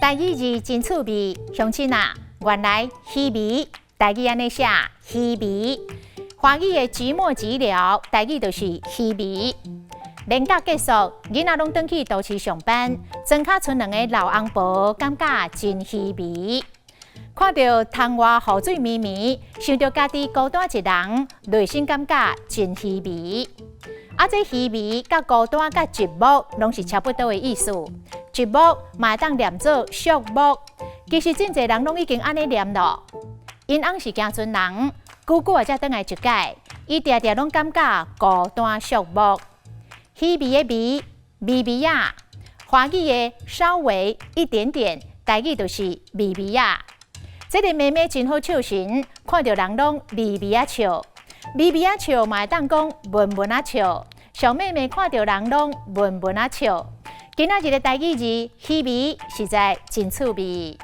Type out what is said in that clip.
台语字真趣味，乡亲啊，原来鱼味，台语安尼写鱼味。华语的期末资料，台语就是鱼味。年假结束，囡仔拢转去都市上班，庄脚剩两个老翁婆，感觉真鱼味。看到窗外雨水绵绵，想到家己孤单一人，内心感觉真鱼味。这鱼味甲孤单甲寂寞，拢是差不多的意思。寂寞嘛会当念做寂寞，其实真侪人拢已经安尼念咯。因翁是行村人，久久才转来一届，伊常常拢感觉孤单寂寞。鱼味的味，味味啊，华语的稍微一点点，台语就是味味啊。这个妹妹真好笑神，看到人拢微微啊笑，微微啊笑嘛会当讲文文啊笑。小妹妹看到人拢文文啊笑。今仔日的台语字，鱼味实在真趣味。